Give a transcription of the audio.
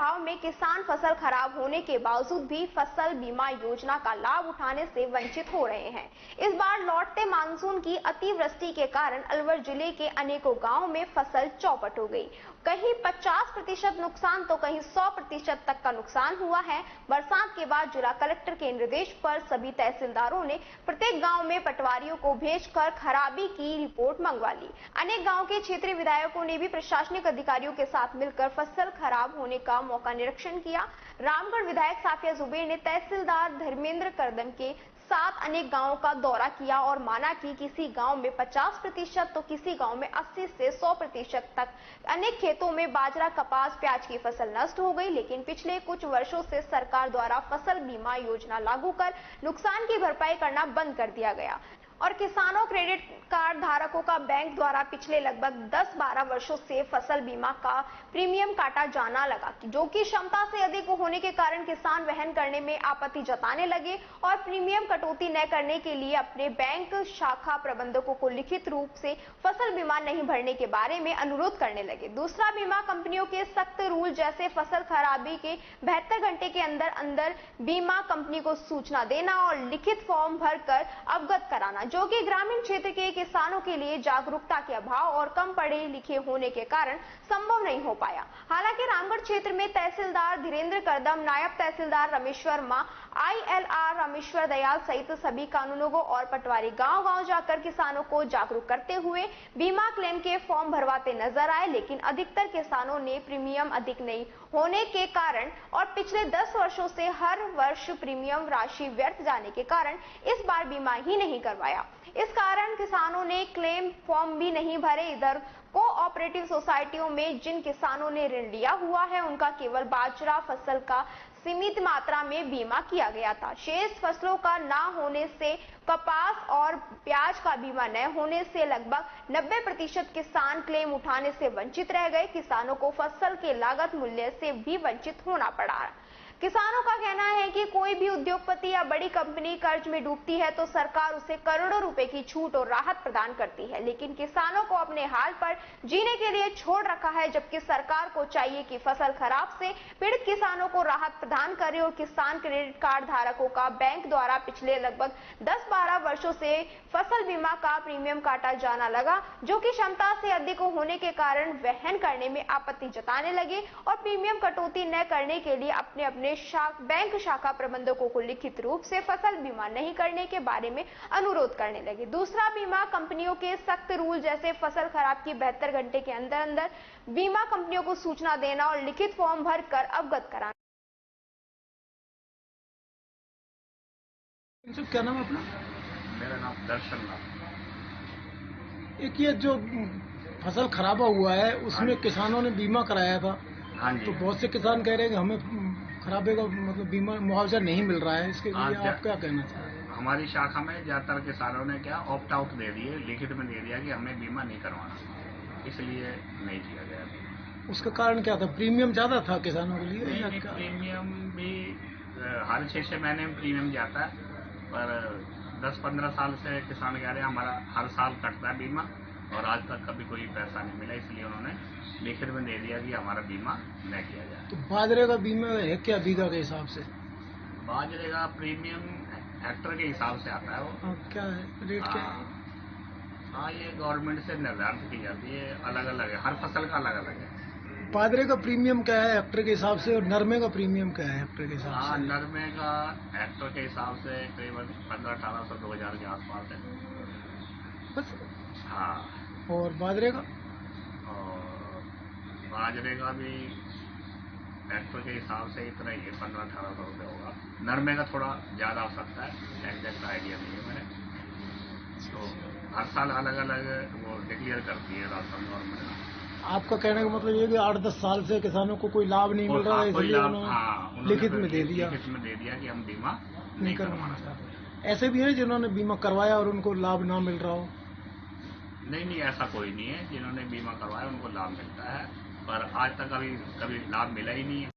अभाव में किसान फसल खराब होने के बावजूद भी फसल बीमा योजना का लाभ उठाने से वंचित हो रहे हैं। इस बार लौटते मानसून की अतिवृष्टि के कारण अलवर जिले के अनेकों गांवों में फसल चौपट हो गई। कहीं 50% नुकसान तो कहीं 100% तक का नुकसान हुआ है। बरसात के बाद जिला कलेक्टर के निर्देश पर सभी तहसीलदारों ने प्रत्येक गांव में पटवारियों को भेजकर खराबी की रिपोर्ट मंगवा ली। अनेक गांव के क्षेत्रीय विधायकों ने भी प्रशासनिक अधिकारियों के साथ मिलकर फसल खराब होने का मौका निरीक्षण किया। रामगढ़ विधायक साफिया जुबेर ने तहसीलदार धर्मेंद्र करदम के साथ अनेक गांवों का दौरा किया और माना कि किसी गांव में 50% तो किसी गांव में 80 से 100% तक अनेक खेतों में बाजरा, कपास, प्याज की फसल नष्ट हो गई। लेकिन पिछले कुछ वर्षों से सरकार द्वारा फसल बीमा योजना लागू कर नुकसान की भरपाई करना बंद कर दिया गया और किसानों, क्रेडिट कार्ड धारकों का बैंक द्वारा पिछले लगभग 10-12 वर्षों से फसल बीमा का प्रीमियम काटा जाना लगा, जो कि क्षमता से अधिक होने के कारण किसान वहन करने में आपत्ति जताने लगे और प्रीमियम कटौती न करने के लिए अपने बैंक शाखा प्रबंधकों को लिखित रूप से फसल बीमा नहीं भरने के बारे में अनुरोध करने लगे। दूसरा, बीमा कंपनियों के सख्त रूल जैसे फसल खराबी के 72 घंटे के अंदर अंदर बीमा कंपनी को सूचना देना और लिखित फॉर्म भरकर अवगत कराना, जो कि ग्रामीण क्षेत्र के किसानों के लिए जागरूकता के अभाव और कम पढ़े लिखे होने के कारण संभव नहीं हो पाया। हालांकि रामगढ़ क्षेत्र में तहसीलदार धीरेन्द्र करदम, नायब तहसीलदार रमेश वर्मा, ILR रामेश्वर दयाल सहित सभी कानूनगो और पटवारी गांव-गांव जाकर किसानों को जागरूक करते हुए बीमा क्लेम के फॉर्म भरवाते नजर आए। लेकिन अधिकतर किसानों ने प्रीमियम अधिक नहीं होने के कारण और पिछले 10 वर्षों से हर वर्ष प्रीमियम राशि व्यर्थ जाने के कारण इस बार बीमा ही नहीं करवाया। इस कारण किसानों ने क्लेम फॉर्म भी नहीं भरे। इधर कोऑपरेटिव सोसाइटियों में जिन किसानों ने ऋण लिया हुआ है उनका केवल बाजरा फसल का सीमित मात्रा में बीमा किया गया था। शेष फसलों का ना होने से, कपास और प्याज का बीमा न होने से लगभग 90% किसान क्लेम उठाने से वंचित रह गए। किसानों को फसल के लागत मूल्य से भी वंचित होना पड़ा। किसानों का कहना है कि कोई भी उद्योगपति या बड़ी कंपनी कर्ज में डूबती है तो सरकार उसे करोड़ों रुपए की छूट और राहत प्रदान करती है, लेकिन किसानों को अपने हाल पर जीने के लिए छोड़ रखा है। जबकि सरकार को चाहिए कि फसल खराब से पीड़ित किसानों को राहत प्रदान करे और किसान क्रेडिट कार्ड धारकों का बैंक द्वारा पिछले लगभग 10-12 वर्षों से फसल बीमा का प्रीमियम काटा जाना लगा, जो कि क्षमता से अधिक होने के कारण वहन करने में आपत्ति जताने लगे और प्रीमियम कटौती न करने के लिए अपने बैंक शाखा प्रबंधकों को लिखित रूप से फसल बीमा नहीं करने के बारे में अनुरोध करने लगे। दूसरा, बीमा कंपनियों के सख्त रूल जैसे फसल खराब की 72 घंटे के अंदर अंदर बीमा कंपनियों को सूचना देना और लिखित फॉर्म भरकर अवगत कराना। क्या नाम है अपना? मेरा नाम दर्शन नाम। एक ये जो फसल खराबा हुआ है उसमें किसानों ने बीमा कराया था। हाँ जी। तो बहुत से किसान कह रहे हैं कि हमें खराबे का मतलब बीमा मुआवजा नहीं मिल रहा है, इसके लिए आप क्या कहना चाहते हैं? हमारी शाखा में ज्यादातर किसानों ने क्या ऑप्ट आउट दे दिए, लिखित में दे दिया कि हमें बीमा नहीं करवाना, इसलिए नहीं किया गया। उसका कारण क्या था? प्रीमियम ज्यादा था किसानों के लिए? नहीं, प्रीमियम भी हर 6 महीने में प्रीमियम जाता है, पर 10-15 साल से किसान कह रहे हैं हमारा हर साल कटता है बीमा और आज तक कभी कोई पैसा नहीं मिला, इसलिए उन्होंने लिखित में दे दिया कि हमारा बीमा न किया जाए। तो बाजरे का बीमा है क्या बीघा के हिसाब से? बाजरे का प्रीमियम हेक्टर के हिसाब से आता है वो। क्या है रेट? क्या है? हाँ, ये गवर्नमेंट से निर्धारित की जाती है, अलग अलग है, हर फसल का अलग अलग है। बाजरे का प्रीमियम क्या है हेक्टर के हिसाब से और नरमे का प्रीमियम क्या है हेक्टर के हिसाब से? हाँ, नरमे का हेक्टर के हिसाब से करीबन 1500-1800-2000 के आसपास है बस। हाँ। और बाजरे का? बाजरे का भी हेक्टर के हिसाब से इतना ही है, 1500-1800 रुपये होगा। नरमे का थोड़ा ज्यादा हो सकता है, एग्जैक्ट आइडिया नहीं है मैंने। तो हर साल अलग अलग वो डिक्लेयर करती है राशन गवर्नमेंट। आपका कहने का मतलब ये कि 8-10 साल से किसानों को कोई लाभ नहीं मिल रहा है, इसलिए उन्होंने लिखित में दे दिया कि हम बीमा नहीं करवाना चाहते। ऐसे भी है जिन्होंने बीमा करवाया और उनको लाभ ना मिल रहा हो? नहीं, ऐसा कोई नहीं है। जिन्होंने बीमा करवाया उनको लाभ मिलता है, पर आज तक कभी लाभ मिला ही नहीं है।